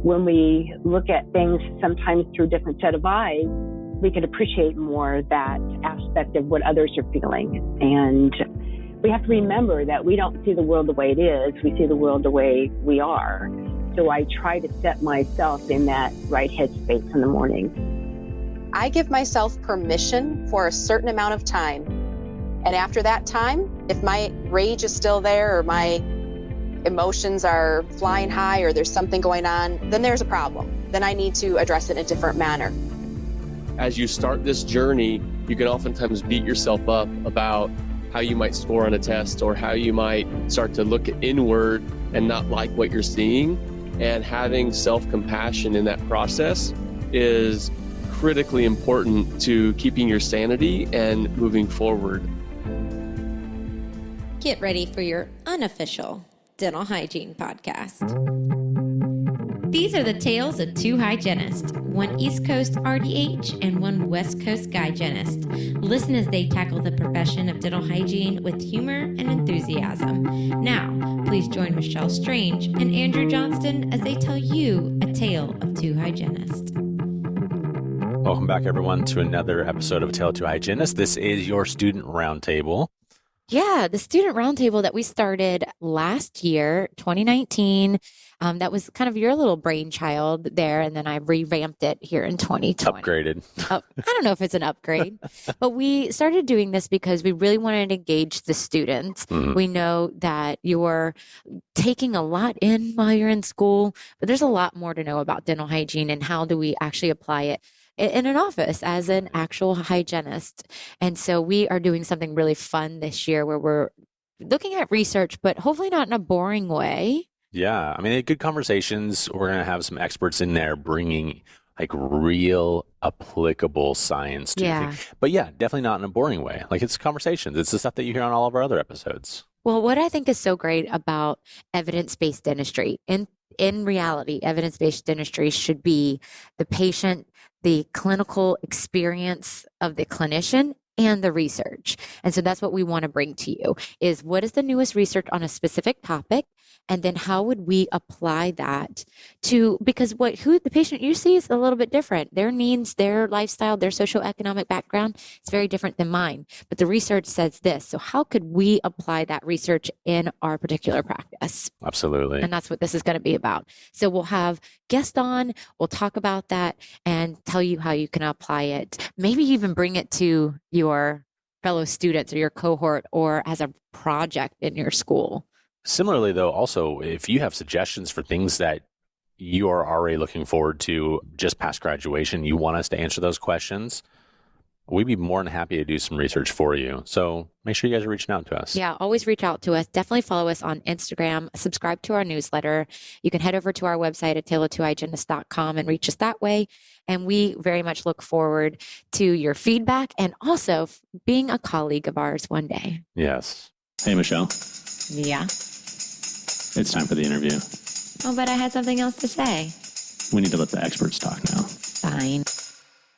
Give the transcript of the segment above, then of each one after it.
when we look at things sometimes through a different set of eyes, we can appreciate more that aspect of what others are feeling. And we have to remember that we don't see the world the way it is. We see the world the way we are. So I try to set myself in that right headspace in the morning. I give myself permission for a certain amount of time. And after that time, if my rage is still there or my emotions are flying high or there's something going on, then there's a problem. Then I need to address it in a different manner. As you start this journey, you can oftentimes beat yourself up about how you might score on a test or how you might start to look inward and not like what you're seeing. And having self-compassion in that process is critically important to keeping your sanity and moving forward. Get ready for your unofficial dental hygiene podcast. These are the tales of two hygienists, one East Coast RDH and one West Coast hygienist. Listen as they tackle the profession of dental hygiene with humor and enthusiasm. Now, please join Michelle Strange and Andrew Johnston as they tell you a tale of two hygienists. Welcome back, everyone, to another episode of A Tale of Two Hygienists. This is your student roundtable. Yeah, the student roundtable that we started last year, 2019. That was kind of your little brainchild there, and then I revamped it here in 2020. Upgraded. I don't know if it's an upgrade, but we started doing this because we really wanted to engage the students. Mm-hmm. We know that you're taking a lot in while you're in school, but there's a lot more to know about dental hygiene and how do we actually apply it in an office as an actual hygienist. And so we are doing something really fun this year where we're looking at research, but hopefully not in a boring way. Yeah. I mean, good conversations. We're going to have some experts in there bringing like real applicable science to things. But yeah, definitely not in a boring way. Like it's conversations. It's the stuff that you hear on all of our other episodes. Well, what I think is so great about evidence-based dentistry, in reality, evidence-based dentistry should be the patient, the clinical experience of the clinician, and the research. And so that's what we want to bring to you is what is the newest research on a specific topic? And then how would we apply that to, because who the patient you see is a little bit different. Their needs, their lifestyle, their socioeconomic background is very different than mine. But the research says this. So how could we apply that research in our particular practice? Absolutely. And that's what this is going to be about. So we'll have guests on, we'll talk about that and tell you how you can apply it. Maybe even bring it to your fellow students or your cohort or as a project in your school. Similarly, though, also, if you have suggestions for things that you are already looking forward to just past graduation, you want us to answer those questions, we'd be more than happy to do some research for you. So make sure you guys are reaching out to us. Yeah, always reach out to us. Definitely follow us on Instagram. Subscribe to our newsletter. You can head over to our website at taleoftwohygienists.com and reach us that way. And we very much look forward to your feedback and also being a colleague of ours one day. Yes. Hey, Michelle. Yeah. It's time for the interview. Oh, but I had something else to say. We need to let the experts talk now. Fine.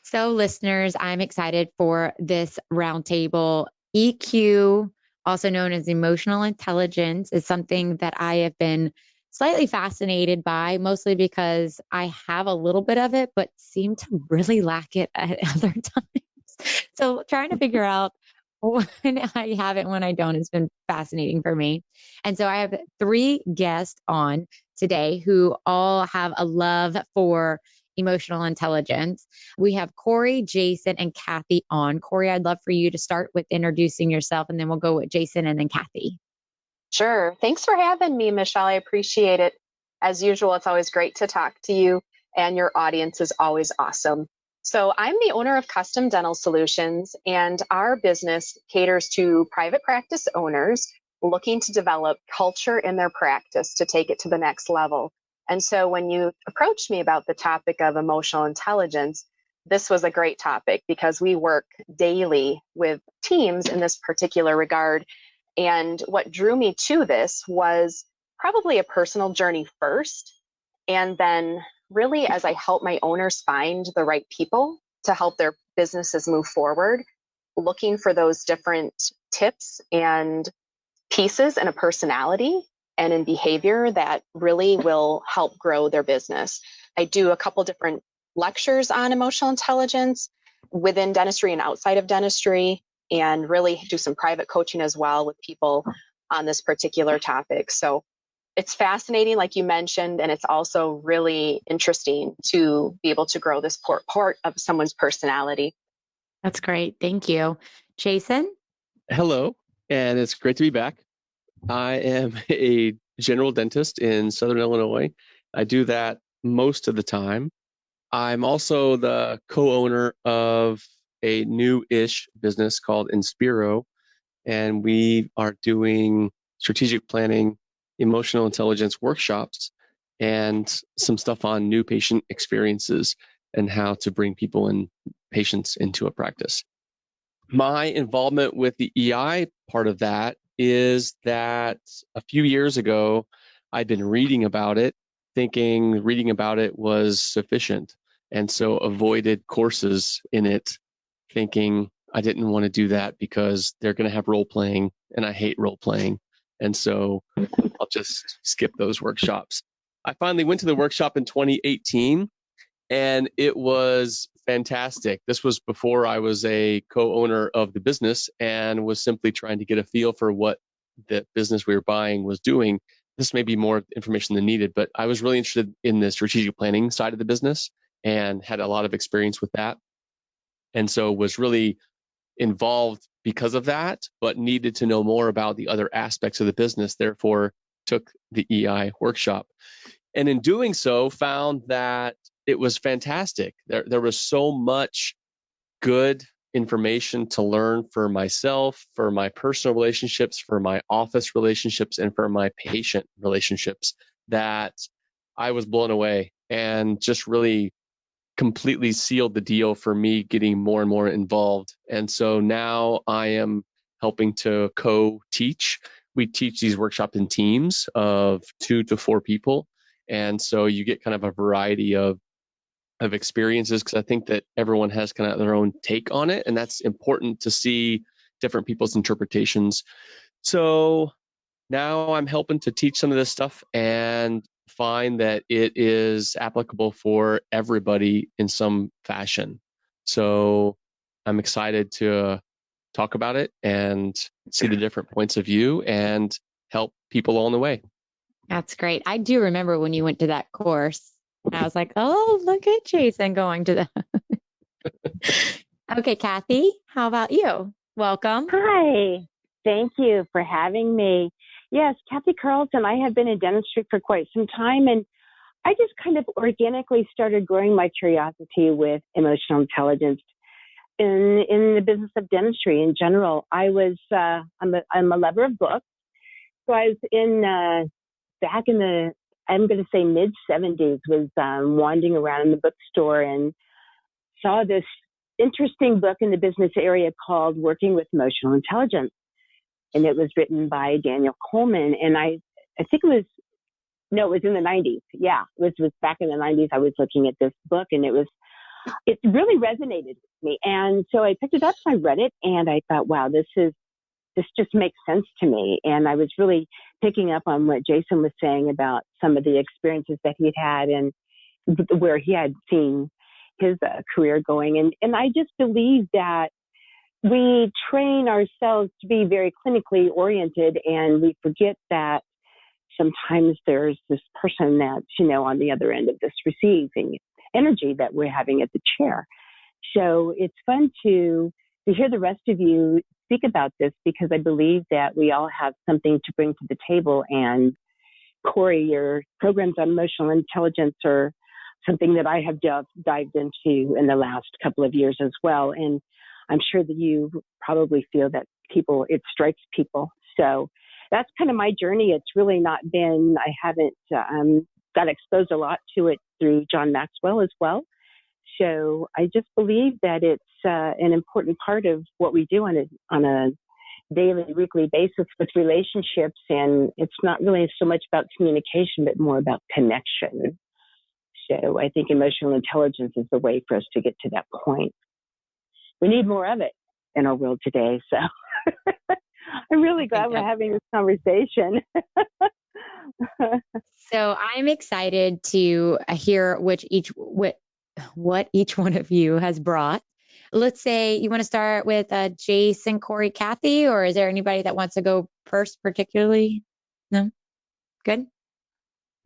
So listeners, I'm excited for this roundtable. EQ, also known as emotional intelligence, is something that I have been slightly fascinated by, mostly because I have a little bit of it, but seem to really lack it at other times. So trying to figure out when I have it, when I don't, has been fascinating for me. And so I have 3 guests on today who all have a love for emotional intelligence. We have Corey, Jason, and Kathi on. Corey, I'd love for you to start with introducing yourself, and then we'll go with Jason and then Kathi. Sure. Thanks for having me, Michelle. I appreciate it. As usual, it's always great to talk to you, and your audience is always awesome. So I'm the owner of Custom Dental Solutions, and our business caters to private practice owners looking to develop culture in their practice to take it to the next level. And so when you approached me about the topic of emotional intelligence, this was a great topic because we work daily with teams in this particular regard. And what drew me to this was probably a personal journey first, and then really as I help my owners find the right people to help their businesses move forward, looking for those different tips and pieces in a personality and in behavior that really will help grow their business. I do a couple different lectures on emotional intelligence within dentistry and outside of dentistry, and really do some private coaching as well with people on this particular topic. So it's fascinating, like you mentioned, and it's also really interesting to be able to grow this part of someone's personality. That's great. Thank you. Jason? Hello, and it's great to be back. I am a general dentist in Southern Illinois. I do that most of the time. I'm also the co-owner of a new-ish business called Inspero, and we are doing strategic planning, emotional intelligence workshops, and some stuff on new patient experiences and how to bring people and patients into a practice. My involvement with the EI part of that is that a few years ago, I'd been reading about it, thinking reading about it was sufficient, and so avoided courses in it, thinking I didn't want to do that because they're going to have role playing, and I hate role playing, and so I'll just skip those workshops. I finally went to the workshop in 2018, and it was fantastic. This was before I was a co-owner of the business and was simply trying to get a feel for what the business we were buying was doing. This may be more information than needed, but I was really interested in the strategic planning side of the business and had a lot of experience with that. And so was really involved because of that, but needed to know more about the other aspects of the business, therefore took the EI workshop. And in doing so, found that it was fantastic. There was so much good information to learn for myself, for my personal relationships, for my office relationships, and for my patient relationships that I was blown away and just really completely sealed the deal for me getting more and more involved. And so now I am helping to co-teach. We teach these workshops in teams of 2 to 4 people. And so you get kind of a variety of experiences, because I think that everyone has kind of their own take on it. And that's important to see different people's interpretations. So now I'm helping to teach some of this stuff and find that it is applicable for everybody in some fashion. So I'm excited to talk about it and see the different points of view and help people along the way. That's great. I do remember when you went to that course. I was like, oh, look at Jason going to that. Okay, Kathi, how about you? Welcome. Hi. Thank you for having me. Yes, Kathi Carlson. I have been in dentistry for quite some time, and I just kind of organically started growing my curiosity with emotional intelligence in the business of dentistry in general. I'm a lover of books. So I was in back in the, I'm going to say mid 70s, was wandering around in the bookstore and saw this interesting book in the business area called Working with Emotional Intelligence. And it was written by Daniel Coleman. And I think it was in the 90s. Yeah, it was back in the 90s. I was looking at this book, and it really resonated with me. And so I picked it up, I read it, and I thought, wow, this just makes sense to me. And I was really picking up on what Jason was saying about some of the experiences that he'd had and where he had seen his career going. And I just believe that we train ourselves to be very clinically oriented, and we forget that sometimes there's this person that's, on the other end of this receiving energy that we're having at the chair. So it's fun to hear the rest of you speak about this, because I believe that we all have something to bring to the table. And Corey, your programs on emotional intelligence are something that I have dived into in the last couple of years as well. And I'm sure that you probably feel that it strikes people. So that's kind of my journey. It's really not been, I haven't got exposed a lot to it through John Maxwell as well. So I just believe that it's an important part of what we do on a daily, weekly basis with relationships. And it's not really so much about communication, but more about connection. So I think emotional intelligence is the way for us to get to that point. We need more of it in our world today. So I'm really glad we're having this conversation. So I'm excited to hear what each one of you has brought. Let's say you want to start with Jason, Corey, Kathy, or is there anybody that wants to go first particularly? No? Good?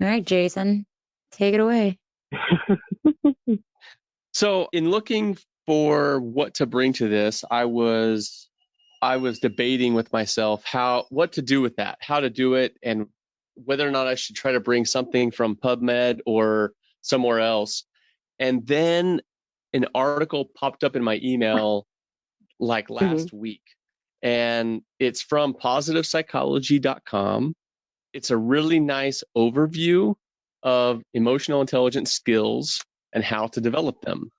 All right, Jason, take it away. So in looking for what to bring to this, I was debating with myself what to do with that, how to do it, and whether or not I should try to bring something from PubMed or somewhere else. And then an article popped up in my email like last week, and it's from positivepsychology.com. It's a really nice overview of emotional intelligence skills and how to develop them.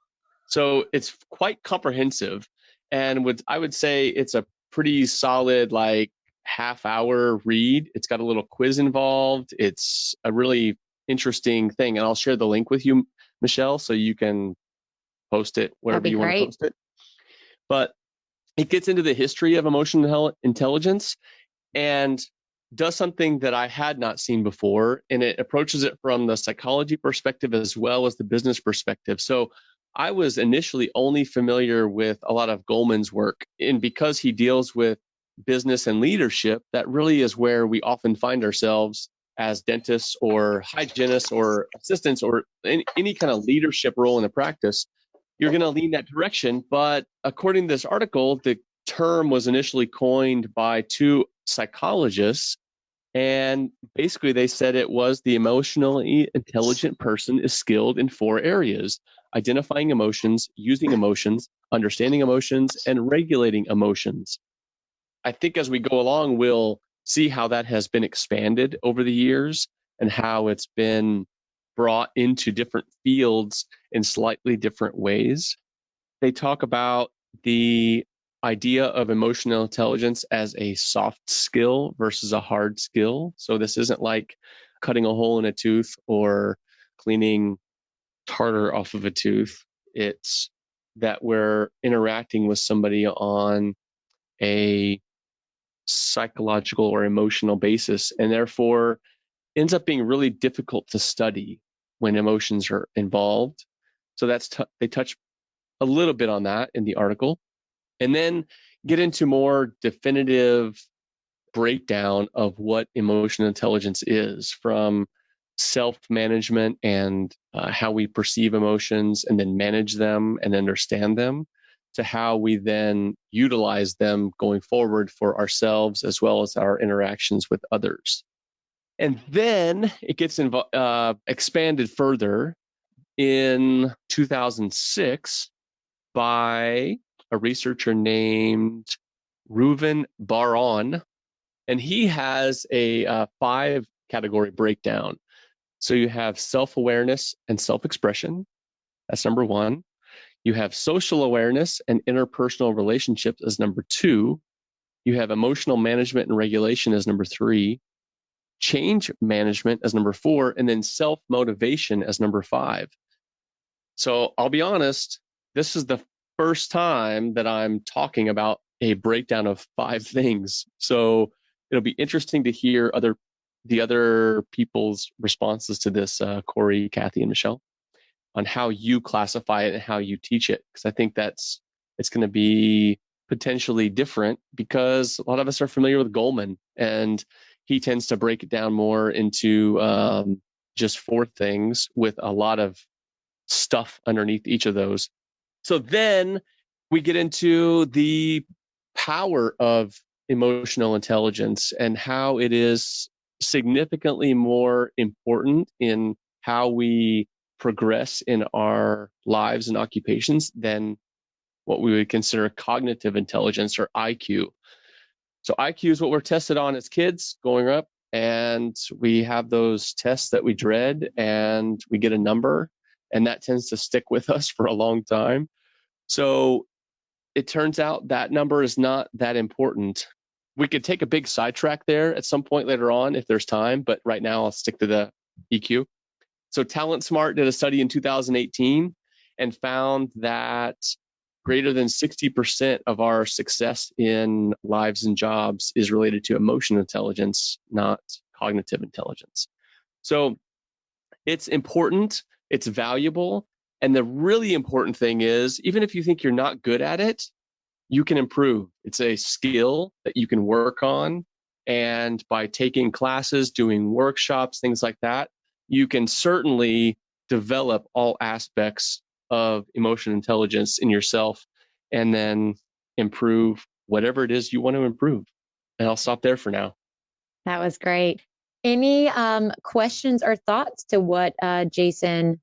So it's quite comprehensive, and I would say it's a pretty solid like half-hour read. It's got a little quiz involved. It's a really interesting thing, and I'll share the link with you, Michelle, so you can post it wherever you want to post it. But it gets into the history of emotional intelligence and does something that I had not seen before, and it approaches it from the psychology perspective as well as the business perspective. So I was initially only familiar with a lot of Goleman's work, and because he deals with business and leadership, that really is where we often find ourselves as dentists or hygienists or assistants or any kind of leadership role in the practice. You're going to lean that direction. But according to this article, the term was initially coined by two psychologists, and basically they said it was the emotionally intelligent person is skilled in 4 areas: identifying emotions, using emotions, understanding emotions, and regulating emotions. I think as we go along, we'll see how that has been expanded over the years and how it's been brought into different fields in slightly different ways. They talk about the idea of emotional intelligence as a soft skill versus a hard skill. So this isn't like cutting a hole in a tooth or cleaning tartar off of a tooth. It's that we're interacting with somebody on a psychological or emotional basis, and therefore ends up being really difficult to study when emotions are involved. So they touch a little bit on that in the article, and then get into more definitive breakdown of what emotional intelligence is, from self-management and how we perceive emotions and then manage them and understand them, to how we then utilize them going forward for ourselves as well as our interactions with others. And then it gets expanded further in 2006 by a researcher named Reuven Bar-On, and he has a 5-category breakdown. So you have self-awareness and self-expression. That's number 1. You have social awareness and interpersonal relationships as number 2. You have emotional management and regulation as number 3. Change management as number 4, and then self-motivation as number 5. So I'll be honest, this is the first time that I'm talking about a breakdown of 5 things. So it'll be interesting to hear the other people's responses to this, Corey, Kathy, and Michelle, on how you classify it and how you teach it. Because I think it's going to be potentially different, because a lot of us are familiar with Goleman, and he tends to break it down more into just 4 things with a lot of stuff underneath each of those. So then we get into the power of emotional intelligence and how it is significantly more important in how we progress in our lives and occupations than what we would consider cognitive intelligence, or IQ. So IQ is what we're tested on as kids growing up, and we have those tests that we dread, and we get a number, and that tends to stick with us for a long time. So it turns out that number is not that important. We could take a big sidetrack there at some point later on if there's time, but right now I'll stick to the EQ. So Talent Smart did a study in 2018 and found that greater than 60% of our success in lives and jobs is related to emotional intelligence, not cognitive intelligence. So it's important, it's valuable. And the really important thing is, even if you think you're not good at it, you can improve. It's a skill that you can work on. And by taking classes, doing workshops, things like that, you can certainly develop all aspects of emotional intelligence in yourself and then improve whatever it is you want to improve. And I'll stop there for now. That was great. Any questions or thoughts to what Jason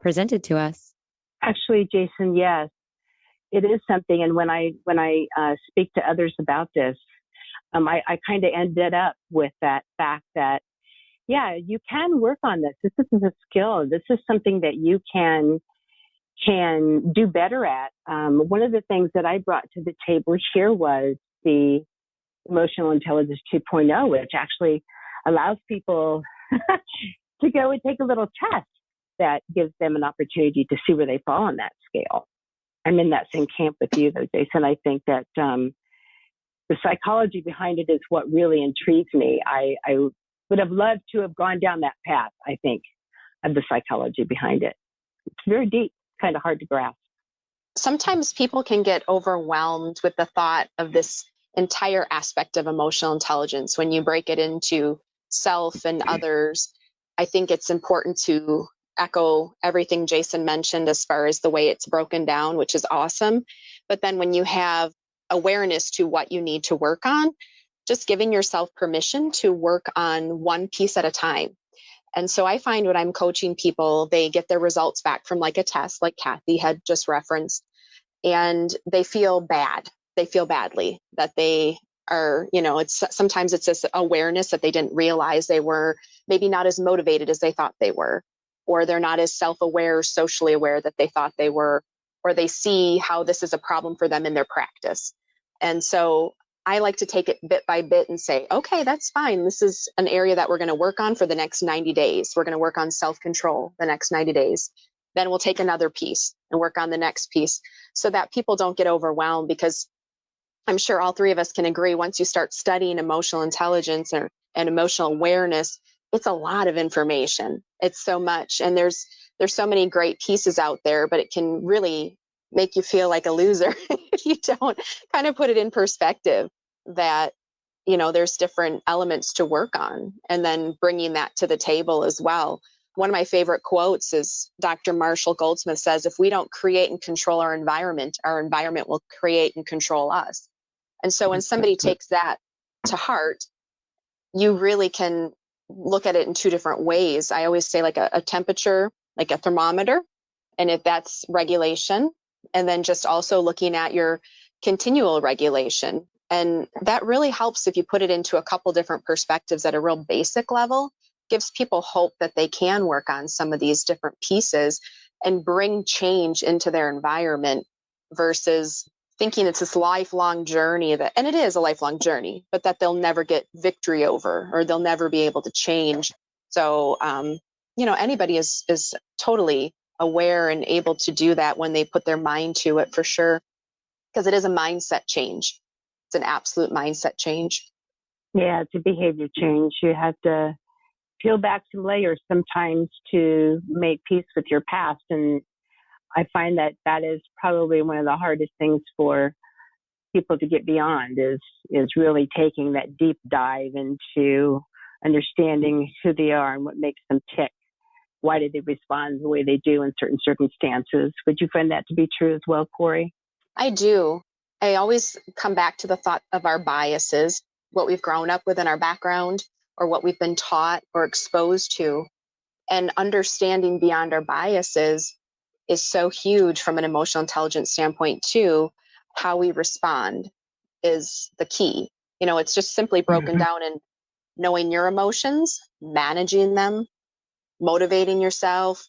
presented to us? Actually, Jason, yes, it is something. And when I speak to others about this, I kind of ended up with that fact that, yeah, you can work on this. This is a skill. This is something that you can do better at. One of the things that I brought to the table here was the Emotional Intelligence 2.0, which actually allows people to go and take a little test that gives them an opportunity to see where they fall on that scale. I'm in that same camp with you, though, Jason. I think that the psychology behind it is what really intrigues me. I would have loved to have gone down that path, I think, of the psychology behind it. It's very deep, kind of hard to grasp. Sometimes people can get overwhelmed with the thought of this entire aspect of emotional intelligence. When you break it into self and others, I think it's important to echo everything Jason mentioned as far as the way it's broken down, which is awesome. But then when you have awareness to what you need to work on, just giving yourself permission to work on one piece at a time. And so I find when I'm coaching people, they get their results back from like a test, like Kathi had just referenced, and they feel bad. They feel badly that they are, sometimes it's this awareness that they didn't realize they were maybe not as motivated as they thought they were, or they're not as self-aware, socially aware that they thought they were, or they see how this is a problem for them in their practice. And so I like to take it bit by bit and say, okay, that's fine. This is an area that we're going to work on for the next 90 days. We're going to work on self-control the next 90 days. Then we'll take another piece and work on the next piece so that people don't get overwhelmed, because I'm sure all three of us can agree, once you start studying emotional intelligence and emotional awareness, it's a lot of information. It's so much. And there's so many great pieces out there, but it can really make you feel like a loser if you don't kind of put it in perspective that, there's different elements to work on, and then bringing that to the table as well. One of my favorite quotes is Dr. Marshall Goldsmith says, if we don't create and control our environment will create and control us. And so when somebody takes that to heart, you really can look at it in two different ways. I always say like a temperature, like a thermometer, and if that's regulation, and then just also looking at your continual regulation. And that really helps if you put it into a couple different perspectives at a real basic level, gives people hope that they can work on some of these different pieces and bring change into their environment versus thinking it's this lifelong journey and it is a lifelong journey, but that they'll never get victory over, or they'll never be able to change. So, anybody is totally aware and able to do that when they put their mind to it, for sure, because it is a mindset change. It's an absolute mindset change. Yeah, it's a behavior change. You have to peel back some layers sometimes to make peace with your past. And I find that is probably one of the hardest things for people to get beyond is really taking that deep dive into understanding who they are and what makes them tick. Why did they respond the way they do in certain circumstances? Would you find that to be true as well, Corey? I do. I always come back to the thought of our biases, what we've grown up with in our background, or what we've been taught or exposed to. And understanding beyond our biases is so huge from an emotional intelligence standpoint too. How we respond is the key. It's just simply broken down in knowing your emotions, managing them, motivating yourself,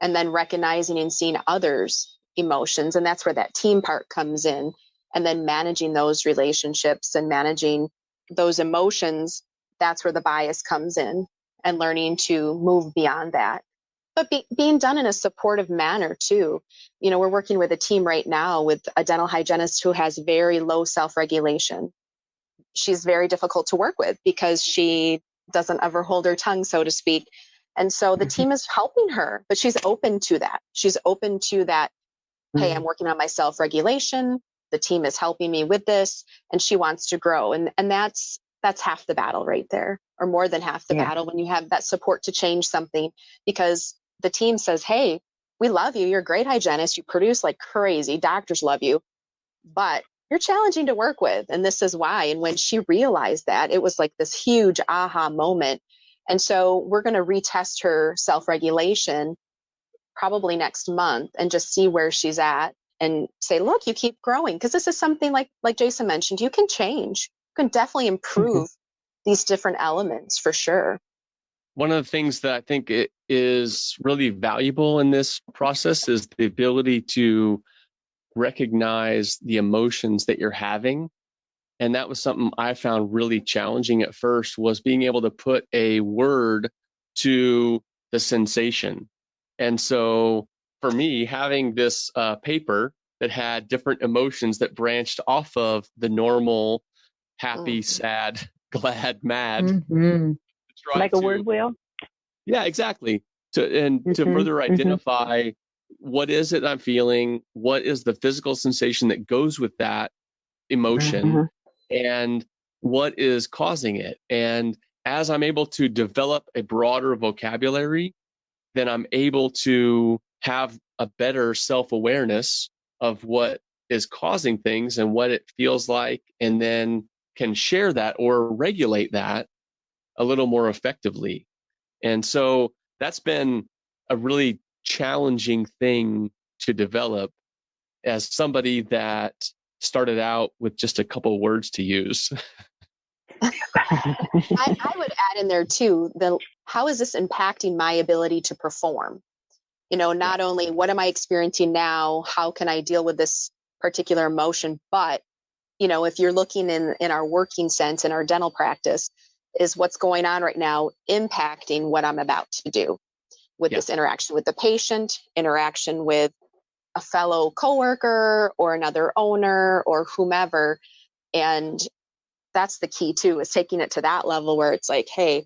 and then recognizing and seeing others' emotions. And that's where that team part comes in. And then managing those relationships and managing those emotions, that's where the bias comes in, and learning to move beyond that. But being done in a supportive manner too. We're working with a team right now with a dental hygienist who has very low self-regulation. She's very difficult to work with because she doesn't ever hold her tongue, so to speak. And so the team is helping her, but she's open to that. She's open to that. Hey, I'm working on my self-regulation. The team is helping me with this, and she wants to grow. And that's half the battle right there, or more than half the battle, when you have that support to change something, because the team says, hey, we love you. You're a great hygienist. You produce like crazy. Doctors love you, but you're challenging to work with. And this is why. And when she realized that, it was like this huge aha moment. And so we're going to retest her self-regulation probably next month and just see where she's at and say, look, you keep growing. Because this is something like Jason mentioned, you can change. You can definitely improve these different elements for sure. One of the things that I think it is really valuable in this process is the ability to recognize the emotions that you're having. And that was something I found really challenging at first, was being able to put a word to the sensation. And so for me, having this paper that had different emotions that branched off of the normal happy, sad, glad, mad. Like a word wheel? Yeah, exactly. To further identify what is it I'm feeling, what is the physical sensation that goes with that emotion, and what is causing it. And as I'm able to develop a broader vocabulary, then I'm able to have a better self-awareness of what is causing things and what it feels like, and then can share that or regulate that a little more effectively. And so that's been a really challenging thing to develop as somebody that started out with just a couple words to use. I would add in there too, how is this impacting my ability to perform? Not only what am I experiencing now, how can I deal with this particular emotion, but if you're looking in our working sense, in our dental practice, is what's going on right now impacting what I'm about to do with this interaction with the patient, interaction with a fellow coworker or another owner or whomever. And that's the key too, is taking it to that level where it's like, hey,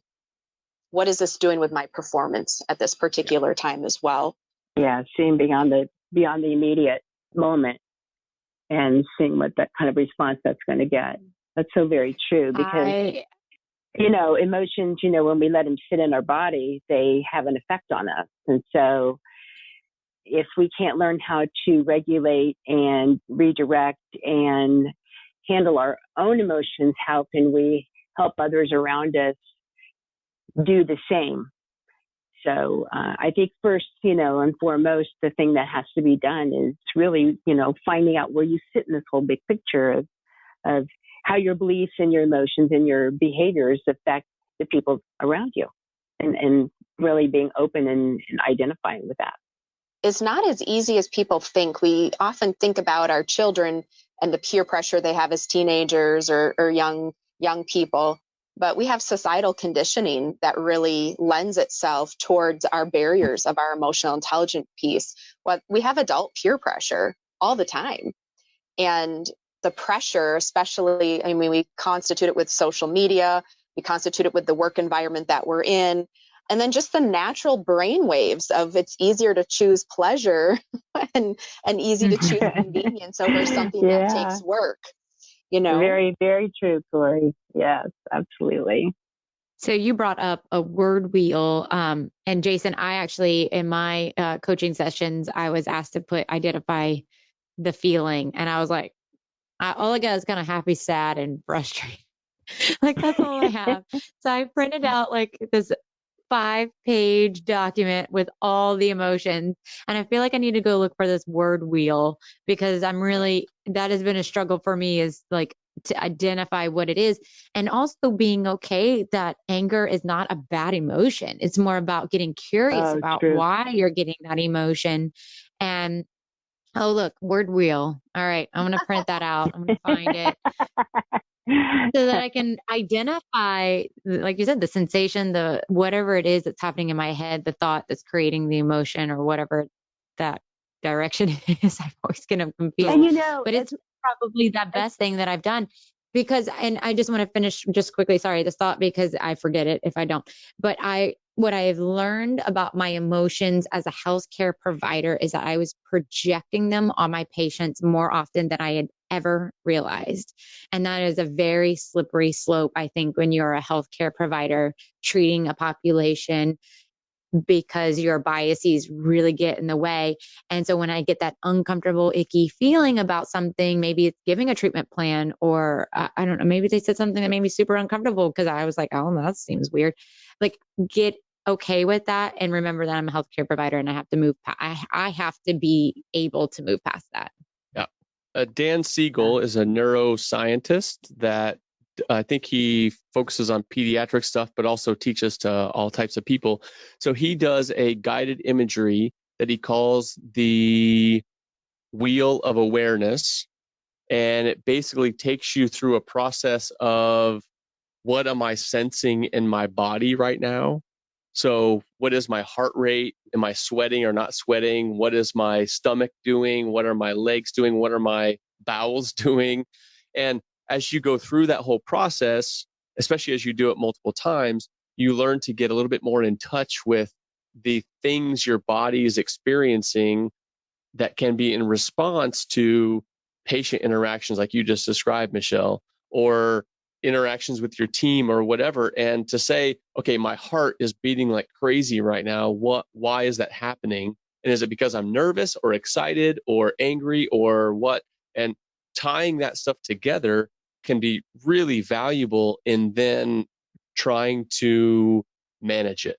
what is this doing with my performance at this particular time as well? Yeah, seeing beyond the immediate moment and seeing what that kind of response that's going to get. That's so very true, because emotions, when we let them sit in our body, they have an effect on us. And so if we can't learn how to regulate and redirect and handle our own emotions, how can we help others around us do the same? So I think first, and foremost, the thing that has to be done is really, finding out where you sit in this whole big picture of how your beliefs and your emotions and your behaviors affect the people around you, and really being open and identifying with that. It's not as easy as people think. We often think about our children and the peer pressure they have as teenagers or young people. But we have societal conditioning that really lends itself towards our barriers of our emotional intelligence piece. Well, we have adult peer pressure all the time. And the pressure, especially, we constitute it with social media, we constitute it with the work environment that we're in, and then just the natural brain waves of it's easier to choose pleasure and easy to choose convenience over something that takes work. Very, very true, Corey. Yes, absolutely. So you brought up a word wheel. And Jason, I actually, in my coaching sessions, I was asked to identify the feeling. And I was like, all I got is kind of happy, sad, and frustrated. Like, that's all I have. So I printed out like this 5-page document with all the emotions. And I feel like I need to go look for this word wheel, because that has been a struggle for me, is like to identify what it is. And also being okay that anger is not a bad emotion. It's more about getting curious about why you're getting that emotion. And oh, look, word wheel. All right. I'm going to print that out. I'm going to find it so that I can identify, like you said, the sensation, the whatever it is that's happening in my head, the thought that's creating the emotion, or whatever that direction is. I'm always going to confuse. And but it's probably the best thing that I've done. Because, and I just want to finish just quickly, sorry, this thought, because I forget it if I don't. But what I have learned about my emotions as a healthcare provider is that I was projecting them on my patients more often than I had ever realized. And that is a very slippery slope, I think, when you're a healthcare provider treating a population, because your biases really get in the way. And so when I get that uncomfortable, icky feeling about something, maybe it's giving a treatment plan, or I don't know, maybe they said something that made me super uncomfortable because I was like, oh, that seems weird. Like, get okay with that and remember that I'm a healthcare provider and I have to move. I have to be able to move past that. Yeah. Dan Siegel is a neuroscientist that I think he focuses on pediatric stuff, but also teaches to all types of people. So he does a guided imagery that he calls the Wheel of Awareness. And it basically takes you through a process of, what am I sensing in my body right now? So what is my heart rate? Am I sweating or not sweating? What is my stomach doing? What are my legs doing? What are my bowels doing? And as you go through that whole process, especially as you do it multiple times, you learn to get a little bit more in touch with the things your body is experiencing that can be in response to patient interactions like you just described, Michelle, or interactions with your team or whatever. And to say, okay, my heart is beating like crazy right now. Why is that happening? And is it because I'm nervous or excited or angry or what? And tying that stuff together can be really valuable in then trying to manage it.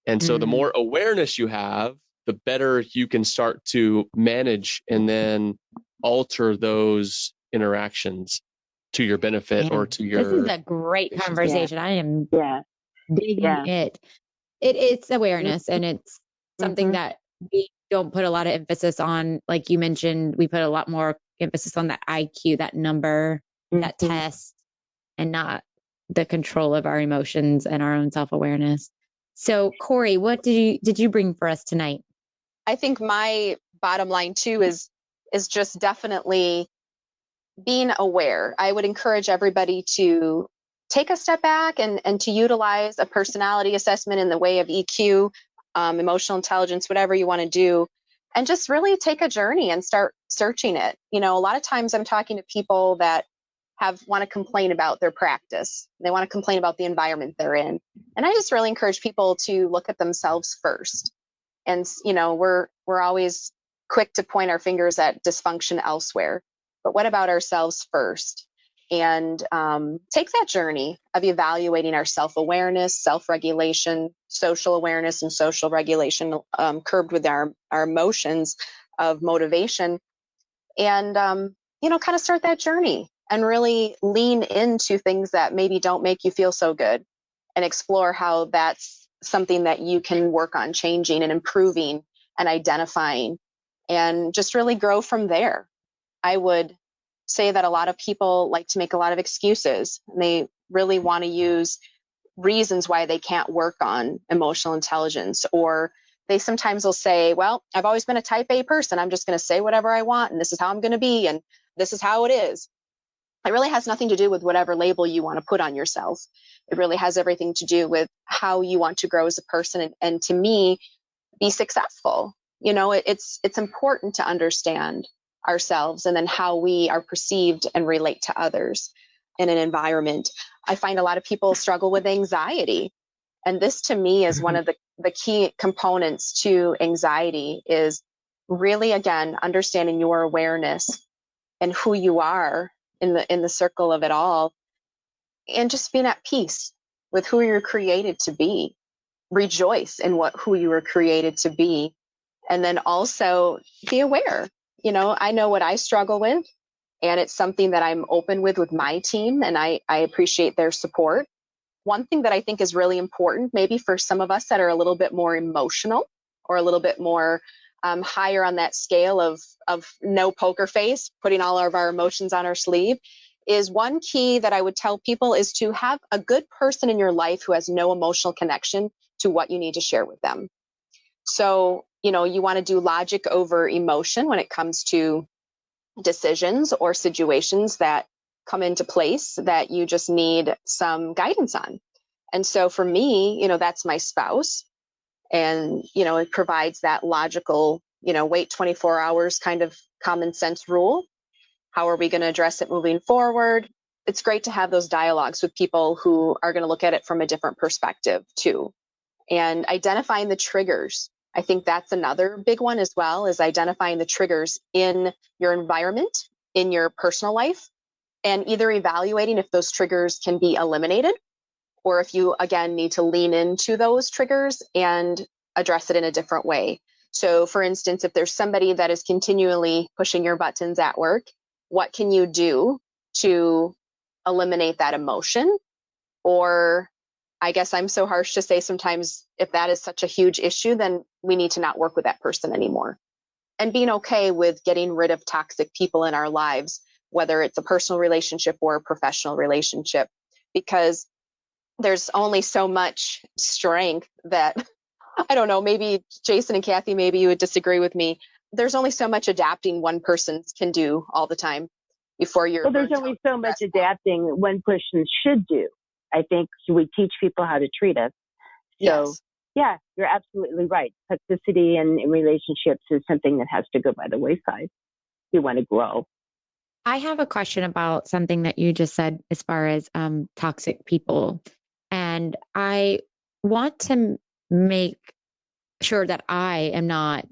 And so the more awareness you have, the better you can start to manage and then alter those interactions to your benefit or to your. This is a great conversation. I am digging it. It's awareness, and it's something that we don't put a lot of emphasis on. Like you mentioned, we put a lot more emphasis on that IQ, that number, that test, and not the control of our emotions and our own self-awareness. So, Corey, what did you bring for us tonight? I think my bottom line too is just definitely being aware. I would encourage everybody to take a step back and to utilize a personality assessment in the way of EQ, emotional intelligence, whatever you want to do, and just really take a journey and start searching it. You know, a lot of times I'm talking to people that want to complain about their practice. They want to complain about the environment they're in. And I just really encourage people to look at themselves first. And, you know, we're always quick to point our fingers at dysfunction elsewhere. But what about ourselves first? And take that journey of evaluating our self-awareness, self-regulation, social awareness, and social regulation, curbed with our emotions of motivation. And, you know, kind of start that journey and really lean into things that maybe don't make you feel so good, and explore how that's something that you can work on changing and improving and identifying, and just really grow from there. I would say that a lot of people like to make a lot of excuses, and they really want to use reasons why they can't work on emotional intelligence, or they sometimes will say, well, I've always been a type A person. I'm just going to say whatever I want, and this is how I'm going to be, and this is how it is. It really has nothing to do with whatever label you want to put on yourself. It really has everything to do with how you want to grow as a person, and to me, be successful. You know, it's important to understand ourselves and then how we are perceived and relate to others in an environment. I find a lot of people struggle with anxiety. And this to me is one of the key components to anxiety, is really, again, understanding your awareness and who you are in the circle of it all, and just being at peace with who you're created to be. Rejoice in who you were created to be. And then also be aware. You know, I know what I struggle with, and it's something that I'm open with my team, and I appreciate their support. One thing that I think is really important, maybe for some of us that are a little bit more emotional, or a little bit more higher on that scale of no poker face, putting all of our emotions on our sleeve, is one key that I would tell people is to have a good person in your life who has no emotional connection to what you need to share with them. So, you know, you want to do logic over emotion when it comes to decisions or situations that come into place that you just need some guidance on. And so for me, that's my spouse. And, it provides that logical, wait 24 hours kind of common sense rule. How are we going to address it moving forward? It's great to have those dialogues with people who are going to look at it from a different perspective too. And identifying the triggers. I think that's another big one as well, is identifying the triggers in your environment, in your personal life, and either evaluating if those triggers can be eliminated, or if you, again, need to lean into those triggers and address it in a different way. So for instance, if there's somebody that is continually pushing your buttons at work, what can you do to eliminate that emotion? Or I guess I'm so harsh to say sometimes if that is such a huge issue, then we need to not work with that person anymore. And being okay with getting rid of toxic people in our lives, whether it's a personal relationship or a professional relationship, because there's only so much strength that, I don't know, maybe Jason and Kathy, maybe you would disagree with me. There's only so much adapting one person can do all the time before you're. Well, there's only so much adapting one person should do. I think we teach people how to treat us. So, yes. Yeah, you're absolutely right. Toxicity in relationships is something that has to go by the wayside if you want to grow. I have a question about something that you just said as far as toxic people. And I want to make sure that I am not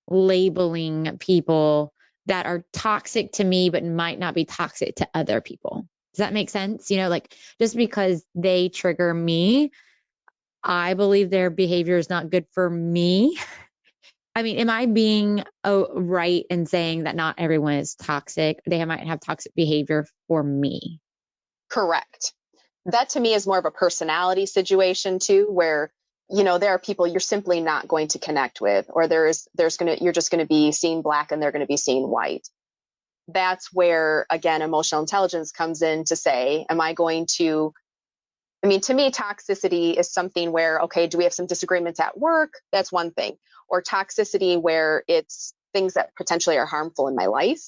labeling people that are toxic to me, but might not be toxic to other people. Does that make sense? Like just because they trigger me, I believe their behavior is not good for me. I mean, am I being right in saying that not everyone is toxic? They might have toxic behavior for me. Correct. That to me is more of a personality situation too, where, there are people you're simply not going to connect with, or you're just going to be seeing black and they're going to be seeing white. That's where, again, emotional intelligence comes in to say, to me, toxicity is something where, okay, do we have some disagreements at work? That's one thing. Or toxicity where it's things that potentially are harmful in my life,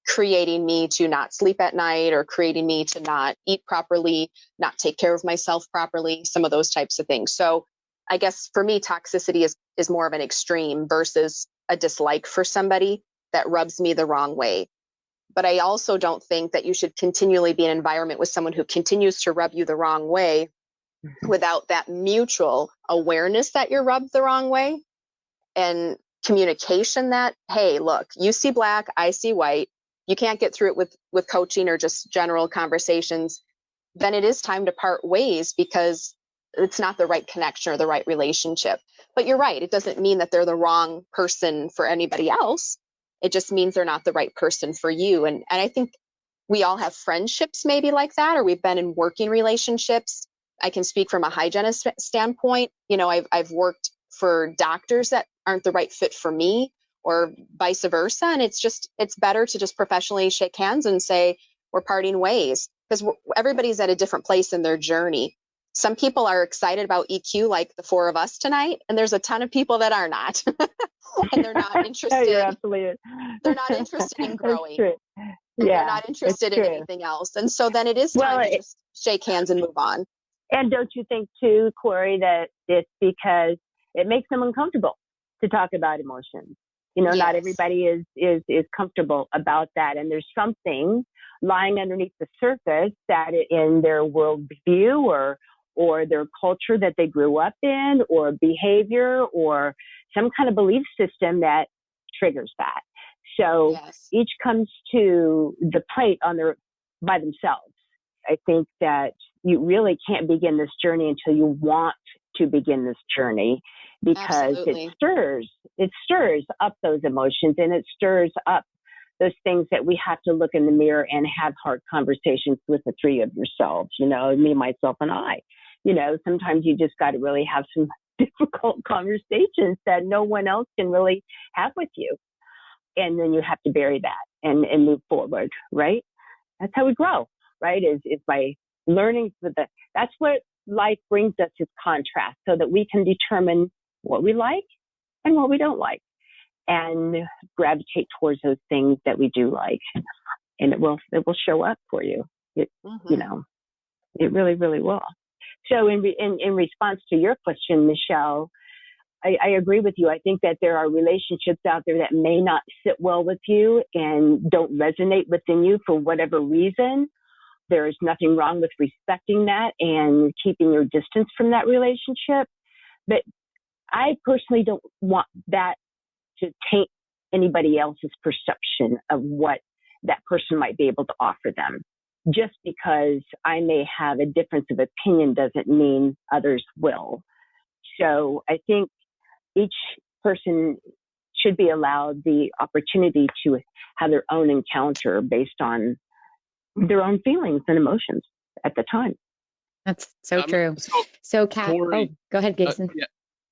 creating me to not sleep at night, or creating me to not eat properly, not take care of myself properly, some of those types of things. So I guess for me, toxicity is more of an extreme versus a dislike for somebody that rubs me the wrong way. But I also don't think that you should continually be in an environment with someone who continues to rub you the wrong way without that mutual awareness that you're rubbed the wrong way, and communication that, hey, look, you see black, I see white. You can't get through it with coaching or just general conversations. Then it is time to part ways because it's not the right connection or the right relationship. But you're right. It doesn't mean that they're the wrong person for anybody else. It just means they're not the right person for you. And I think we all have friendships maybe like that, or we've been in working relationships. I can speak from a hygienist standpoint. I've worked for doctors that aren't the right fit for me, or vice versa. And it's better to just professionally shake hands and say, we're parting ways, because everybody's at a different place in their journey. Some people are excited about EQ, like the four of us tonight, and there's a ton of people that are not. And they're not interested. You're absolutely. They're not interested in growing. That's true. And Yeah, they're not interested in anything else. And so then it is time to just shake hands and move on. And don't you think too, Corey, that it's because it makes them uncomfortable to talk about emotions? Yes. Not everybody is comfortable about that. And there's something lying underneath the surface that in their worldview or their culture that they grew up in, or behavior, or some kind of belief system that triggers that. So yes. Each comes to the plate by themselves. I think that you really can't begin this journey until you want to begin this journey, because Absolutely. it stirs up those emotions, and it stirs up those things that we have to look in the mirror and have hard conversations with the three of yourselves, me, myself, and I. Sometimes you just got to really have some difficult conversations that no one else can really have with you. And then you have to bury that and move forward, right? That's how we grow, right? Is by learning that's what life brings us, is contrast, so that we can determine what we like and what we don't like, and gravitate towards those things that we do like. and it will show up for you. It, you know, it really, really will. So in response to your question, Michelle, I agree with you. I think that there are relationships out there that may not sit well with you and don't resonate within you for whatever reason. There is nothing wrong with respecting that and keeping your distance from that relationship. But I personally don't want that to taint anybody else's perception of what that person might be able to offer them. Just because I may have a difference of opinion doesn't mean others will. So I think each person should be allowed the opportunity to have their own encounter based on their own feelings and emotions at the time. That's so true. So Kat, Corey, go ahead, Jason. Yeah.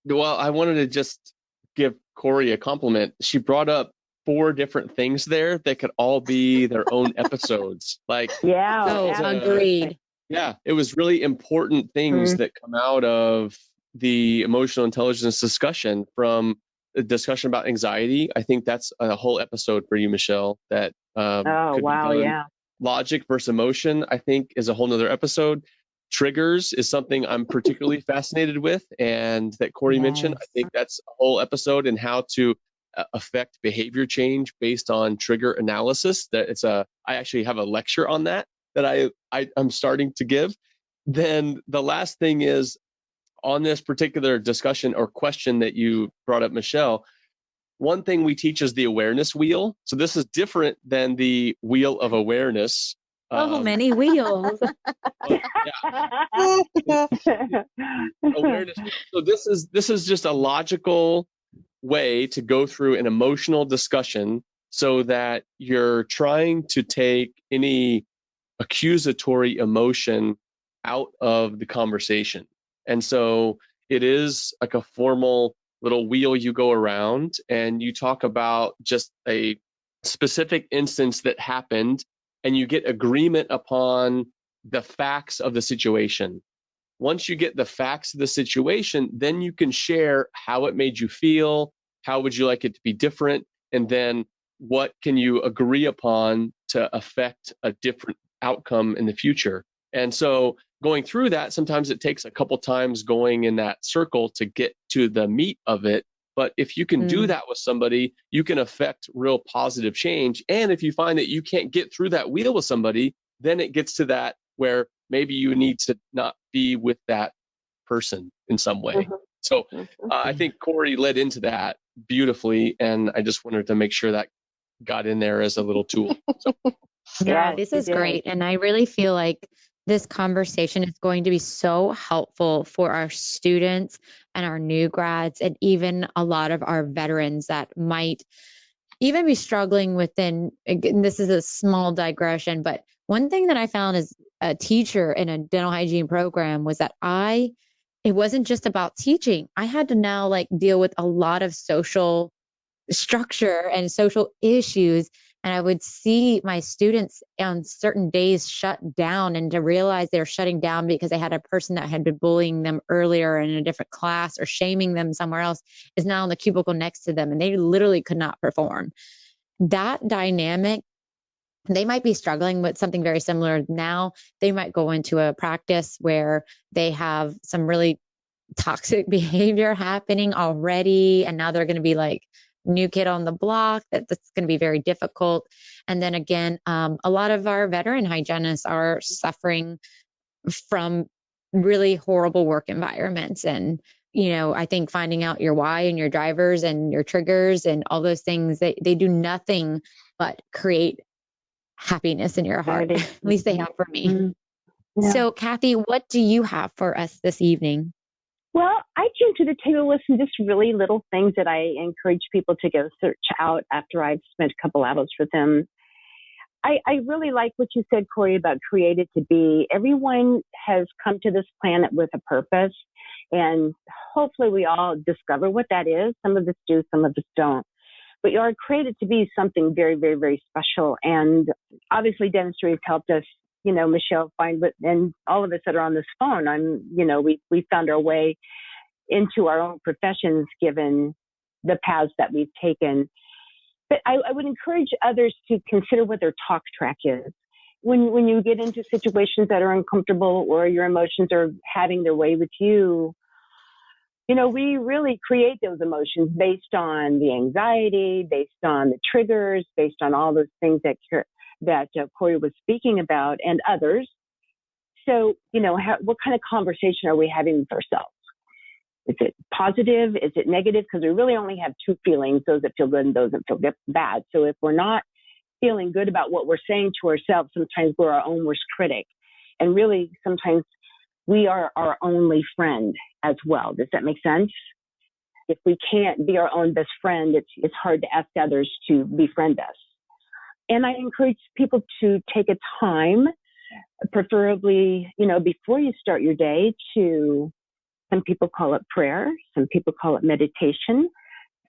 Well, I wanted to just give Corey a compliment. She brought up 4 different things there that could all be their own episodes. Like, agreed. Yeah, it was really important things that come out of the emotional intelligence discussion, from the discussion about anxiety. I think that's a whole episode for you, Michelle, that could be done. Logic versus emotion, I think, is a whole nother episode. Triggers is something I'm particularly fascinated with, and that Corey mentioned. I think that's a whole episode, and how to affect behavior change based on trigger analysis. I actually have a lecture on that I'm starting to give. Then the last thing is, on this particular discussion or question that you brought up, Michelle, one thing we teach is the awareness wheel. So this is different than the wheel of awareness. Many wheels. Awareness. So this is just a logical way to go through an emotional discussion, so that you're trying to take any accusatory emotion out of the conversation. And so it is like a formal little wheel you go around, and you talk about just a specific instance that happened, and you get agreement upon the facts of the situation. Once you get the facts of the situation, then you can share how it made you feel, how would you like it to be different, and then what can you agree upon to affect a different outcome in the future. And so going through that, sometimes it takes a couple times going in that circle to get to the meat of it. But if you can do that with somebody, you can affect real positive change. And if you find that you can't get through that wheel with somebody, then it gets to that where maybe you need to not be with that person in some way. So I think Corey led into that beautifully, and I just wanted to make sure that got in there as a little tool. So. Yeah, this is great. And I really feel like this conversation is going to be so helpful for our students and our new grads, and even a lot of our veterans that might even be struggling within. Again, this is a small digression, but one thing that I found as a teacher in a dental hygiene program was that it wasn't just about teaching. I had to now deal with a lot of social structure and social issues. And I would see my students on certain days shut down, and to realize they're shutting down because they had a person that had been bullying them earlier in a different class or shaming them somewhere else is now in the cubicle next to them, and they literally could not perform. That dynamic, they might be struggling with something very similar now. They might go into a practice where they have some really toxic behavior happening already, and now they're going to be new kid on the block. That's going to be very difficult. And then again, a lot of our veteran hygienists are suffering from really horrible work environments. And, I think finding out your why and your drivers and your triggers and all those things, they do nothing but create happiness in your heart. At least they have for me. Yeah. So Kathi, what do you have for us this evening? Well, I came to the table with some just really little things that I encourage people to go search out after I've spent a couple hours with them. I really like what you said, Corey, about created to be. Everyone has come to this planet with a purpose, and hopefully we all discover what that is. Some of us do, some of us don't. But you are created to be something very, very, very special. And obviously dentistry has helped us, Michelle, find what, and all of us that are on this phone, we found our way into our own professions given the paths that we've taken. But I would encourage others to consider what their talk track is. When you get into situations that are uncomfortable or your emotions are having their way with you, we really create those emotions based on the anxiety, based on the triggers, based on all those things that Corey was speaking about and others. So, what kind of conversation are we having with ourselves? Is it positive? Is it negative? Because we really only have two feelings, those that feel good and those that feel bad. So if we're not feeling good about what we're saying to ourselves, sometimes we're our own worst critic. And really, sometimes we are our only friend as well. Does that make sense? If we can't be our own best friend, it's hard to ask others to befriend us. And I encourage people to take a time, preferably, before you start your day, some people call it prayer, some people call it meditation,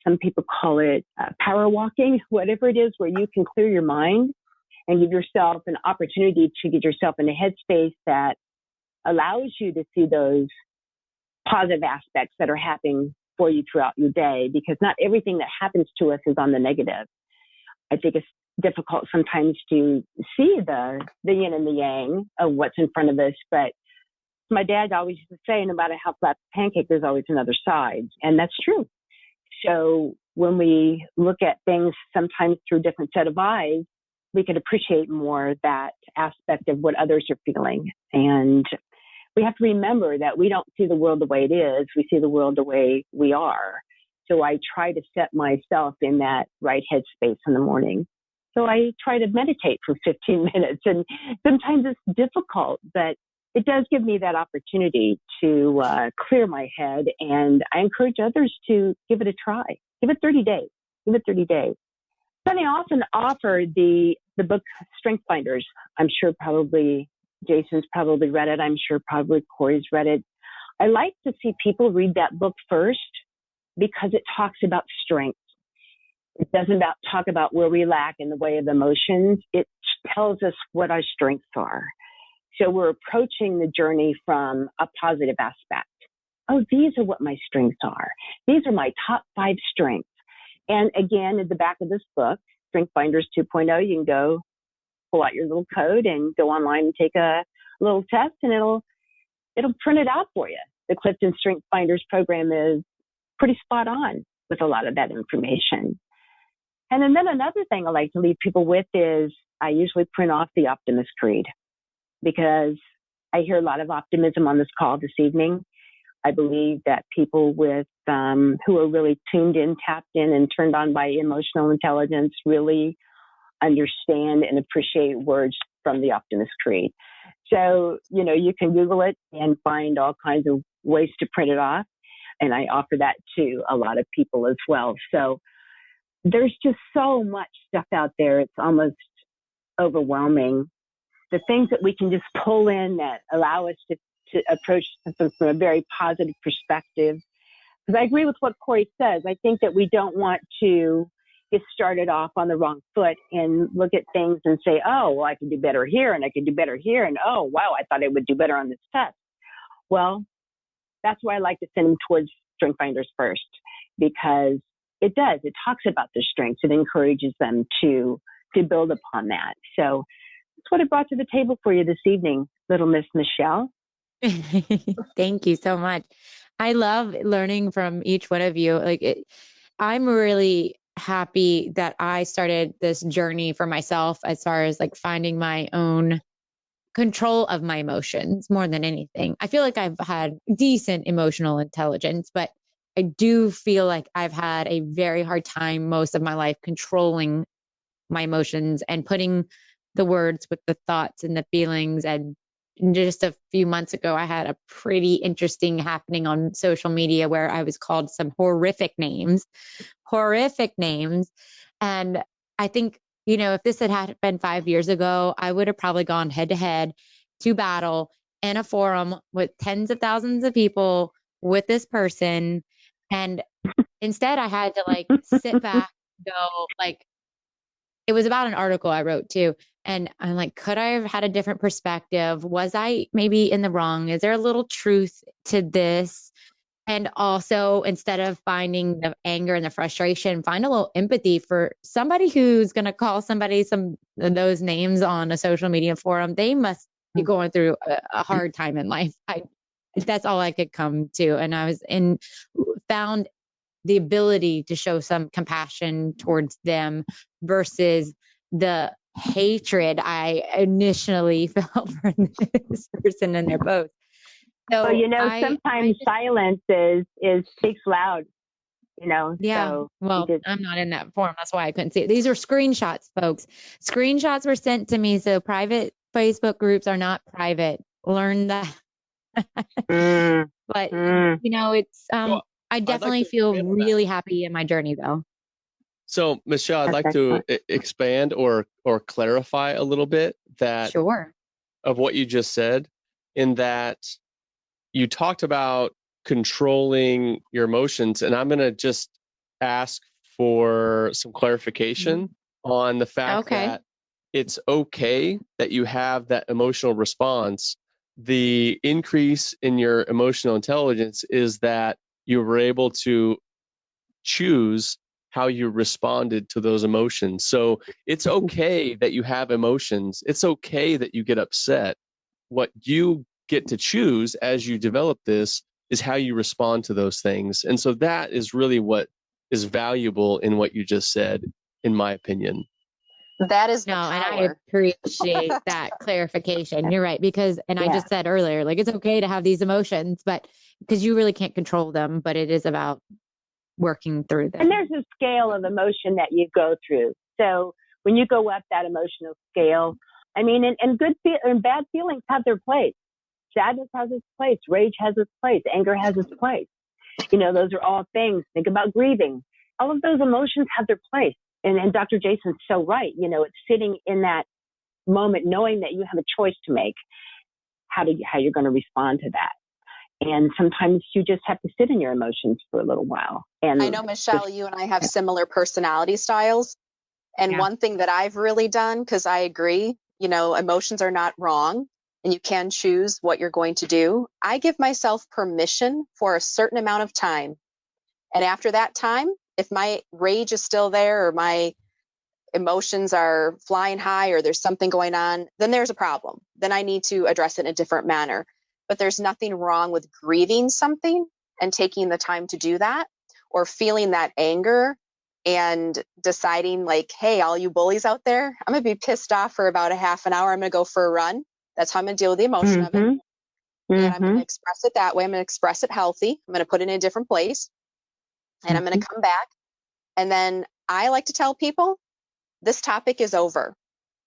some people call it power walking, whatever it is where you can clear your mind and give yourself an opportunity to get yourself in a headspace that allows you to see those positive aspects that are happening for you throughout your day, because not everything that happens to us is on the negative. I think it's difficult sometimes to see the yin and the yang of what's in front of us, but my dad always used to say, no matter how flat the pancake, there's always another side. And that's true. So when we look at things sometimes through a different set of eyes, we can appreciate more that aspect of what others are feeling. And we have to remember that we don't see the world the way it is. We see the world the way we are. So I try to set myself in that right headspace in the morning. So I try to meditate for 15 minutes. And sometimes it's difficult, but it does give me that opportunity to clear my head. And I encourage others to give it a try. Give it 30 days. Give it 30 days. Then I often offer the book Strength Finders. I'm sure probably Jason's probably read it. I'm sure probably Corey's read it. I like to see people read that book first because it talks about strength. It doesn't talk about where we lack in the way of emotions. It tells us what our strengths are. So we're approaching the journey from a positive aspect. Oh, these are what my strengths are. These are my top 5 strengths. And again, at the back of this book, Strength Finders 2.0, you can go pull out your little code and go online and take a little test, and it'll print it out for you. The Clifton Strength Finders program is pretty spot on with a lot of that information. And then another thing I like to leave people with is I usually print off the Optimist Creed, because I hear a lot of optimism on this call this evening. I believe that people with who are really tuned in, tapped in, and turned on by emotional intelligence really understand and appreciate words from the Optimist Creed. So, you can Google it and find all kinds of ways to print it off. And I offer that to a lot of people as well. So there's just so much stuff out there. It's almost overwhelming. The things that we can just pull in that allow us to approach something from a very positive perspective. Because I agree with what Corey says. I think that we don't want to get started off on the wrong foot and look at things and say, oh, well, I can do better here and I can do better here. And oh, wow, I thought I would do better on this test. Well, that's why I like to send them towards Strength Finders first, because it talks about their strengths. It encourages them to build upon that. So that's what I brought to the table for you this evening, little Miss Michelle. Thank you so much. I love learning from each one of you. I'm really happy that I started this journey for myself as far as finding my own control of my emotions more than anything. I feel like I've had decent emotional intelligence, but I do feel like I've had a very hard time most of my life controlling my emotions and putting the words with the thoughts and the feelings. And just a few months ago, I had a pretty interesting happening on social media where I was called some horrific names. And I think, if this had happened 5 years ago, I would have probably gone head to head to battle in a forum with tens of thousands of people with this person. And instead I had to sit back, go it was about an article I wrote too. And I'm like, could I have had a different perspective? Was I maybe in the wrong? Is there a little truth to this? And also, instead of finding the anger and the frustration, find a little empathy for somebody who's going to call somebody some of those names on a social media forum. They must be going through a hard time in life. That's all I could come to. And found the ability to show some compassion towards them versus the hatred I initially felt for this person in their post. So well, sometimes silence is speaks loud, Yeah. So well, I'm not in that forum. That's why I couldn't see it. These are screenshots, folks. Screenshots were sent to me. So private Facebook groups are not private. Learn that. But, it's, I definitely feel really happy in my journey though. So Michelle, I'd like to expand or clarify a little bit that Sure. of what you just said, in that you talked about controlling your emotions, and I'm going to just ask for some clarification on the fact that it's okay that you have that emotional response. The increase in your emotional intelligence is that you were able to choose how you responded to those emotions. So it's okay that you have emotions. It's okay that you get upset. What you get to choose as you develop this is how you respond to those things. And so that is really what is valuable in what you just said, in my opinion. That is the and I power. appreciate that clarification. You're right, because I just said earlier, like, it's okay to have these emotions, but because you really can't control them, but it is about working through them. And there's a scale of emotion that you go through. So when you go up that emotional scale, and good and bad feelings have their place. Sadness has its place. Rage has its place. Anger has its place. Those are all things. Think about grieving. All of those emotions have their place. And Dr. Jason's so right. It's sitting in that moment, knowing that you have a choice to make, how you're going to respond to that. And sometimes you just have to sit in your emotions for a little while. And I know, Michelle, you and I have similar personality styles. And one thing that I've really done, because I agree, emotions are not wrong and you can choose what you're going to do. I give myself permission for a certain amount of time. And after that time, if my rage is still there or my emotions are flying high or there's something going on, then there's a problem. Then I need to address it in a different manner. But there's nothing wrong with grieving something and taking the time to do that, or feeling that anger and deciding like, hey, all you bullies out there, I'm going to be pissed off for about a half an hour. I'm going to go for a run. That's how I'm going to deal with the emotion of it. And I'm going to express it that way. I'm going to express it healthy. I'm going to put it in a different place. And I'm going to come back. And then I like to tell people, this topic is over.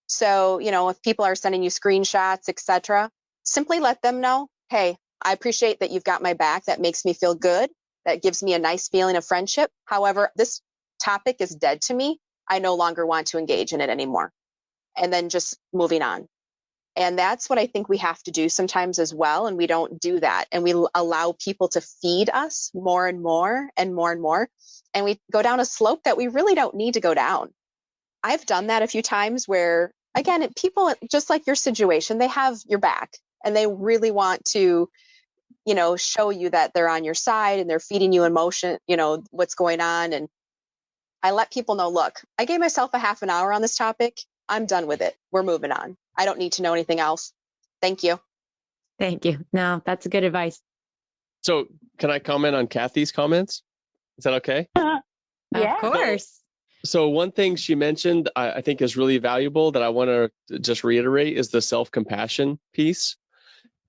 So, if people are sending you screenshots, etc., simply let them know, hey, I appreciate that you've got my back. That makes me feel good. That gives me a nice feeling of friendship. However, this topic is dead to me. I no longer want to engage in it anymore. And then just moving on. And that's what I think we have to do sometimes as well. And we don't do that. And we allow people to feed us more and more and more and more. And we go down a slope that we really don't need to go down. I've done that a few times where, again, people, just like your situation, they have your back and they really want to, show you that they're on your side and they're feeding you emotion, what's going on. And I let people know, look, I gave myself a half an hour on this topic. I'm done with it. We're moving on. I don't need to know anything else. Thank you. Thank you. No, that's good advice. So can I comment on Kathy's comments? Is that okay? Of course. So one thing she mentioned I think is really valuable that I want to just reiterate is the self-compassion piece.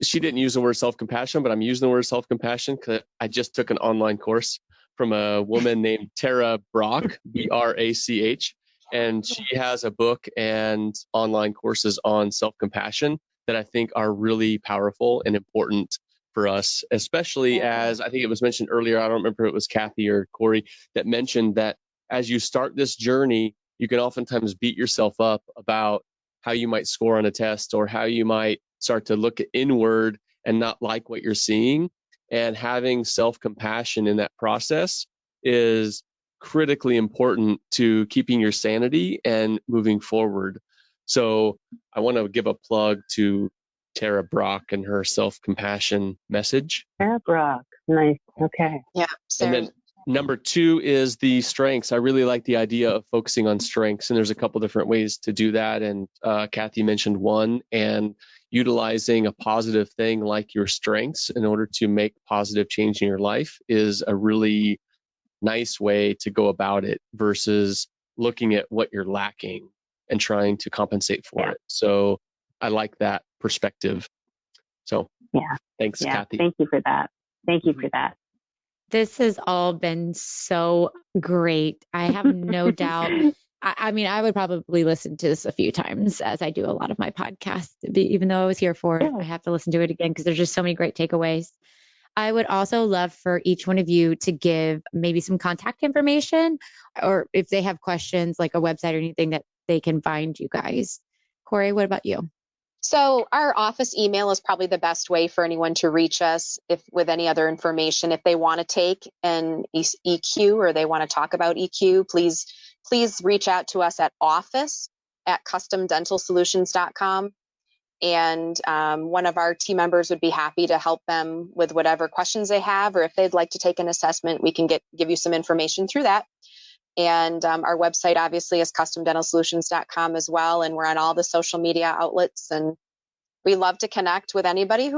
She didn't use the word self-compassion, but I'm using the word self-compassion because I just took an online course from a woman named Tara Brach, B-R-A-C-H, and she has a book and online courses on self-compassion that I think are really powerful and important for us, especially as I think it was mentioned earlier. I don't remember if it was Kathy or Corey that mentioned that as you start this journey, you can oftentimes beat yourself up about how you might score on a test or how you might start to look inward and not like what you're seeing. And having self-compassion in that process is critically important to keeping your sanity and moving forward. So I want to give a plug to Tara Brach and her self-compassion message. Tara Brach. Nice. Okay. Yeah. And then number 2 is the strengths. I really like the idea of focusing on strengths, and there's a couple different ways to do that. And Kathi mentioned one, and utilizing a positive thing like your strengths in order to make positive change in your life is a really nice way to go about it versus looking at what you're lacking and trying to compensate for it. So I like that perspective. So thanks, Kathi. Thank you for that. Thank you for that. This has all been so great. I have no doubt. I mean, I would probably listen to this a few times as I do a lot of my podcasts. Even though I was here for it, I have to listen to it again because there's just so many great takeaways. I would also love for each one of you to give maybe some contact information, or if they have questions, like a website or anything that they can find you guys. Corey, what about you? So our office email is probably the best way for anyone to reach us with any other information. If they want to take an EQ or they want to talk about EQ, please reach out to us at office@customdentalsolutions.com. And one of our team members would be happy to help them with whatever questions they have, or if they'd like to take an assessment, we can give you some information through that. And our website obviously is customdentalsolutions.com as well. And we're on all the social media outlets, and we love to connect with anybody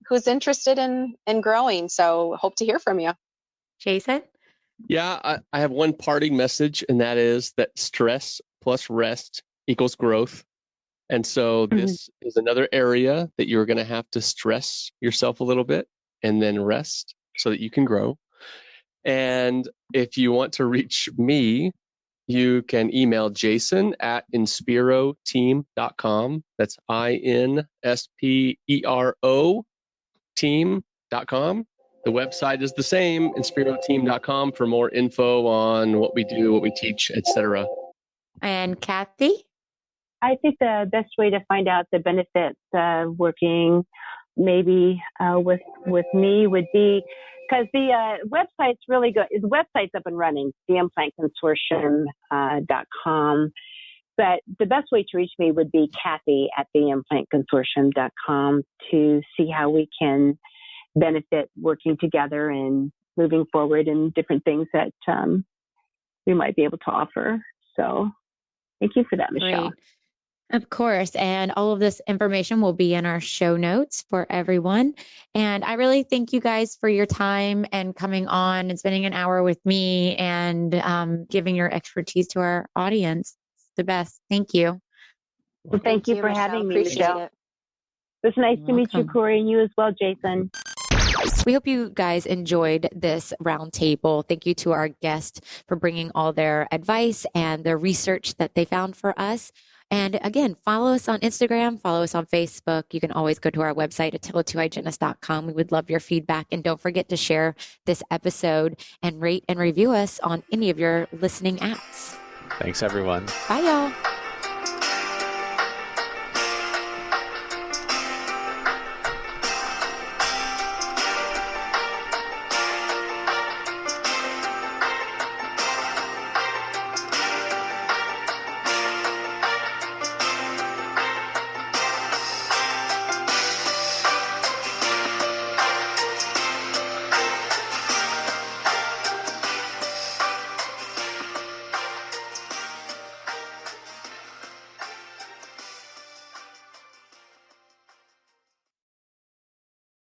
who's interested in growing. So hope to hear from you. Jason? Yeah, I have one parting message, and that is that stress plus rest equals growth. And so this is another area that you're going to have to stress yourself a little bit and then rest so that you can grow. And if you want to reach me, you can email Jason at inspiroteam.com. That's INSPERO team.com. The website is the same, inspiroteam.com, for more info on what we do, what we teach, etc. And Kathi? I think the best way to find out the benefits of working maybe with me would be, because the website's really good. The website's up and running, the Implant Consortium.com. But the best way to reach me would be Kathi at the Implant Consortium.com to see how we can benefit working together and moving forward in different things that we might be able to offer. So thank you for that, Michelle. Great. Of course. And all of this information will be in our show notes for everyone. And I really thank you guys for your time and coming on and spending an hour with me and giving your expertise to our audience. It's the best. Thank you. Well, thank you for having me, Michelle. It was nice to meet you, Corey, and you as well, Jason. We hope you guys enjoyed this roundtable. Thank you to our guest for bringing all their advice and their research that they found for us. And again, follow us on Instagram, follow us on Facebook. You can always go to our website at tell2hygienist.com. We would love your feedback. And don't forget to share this episode and rate and review us on any of your listening apps. Thanks, everyone. Bye, y'all.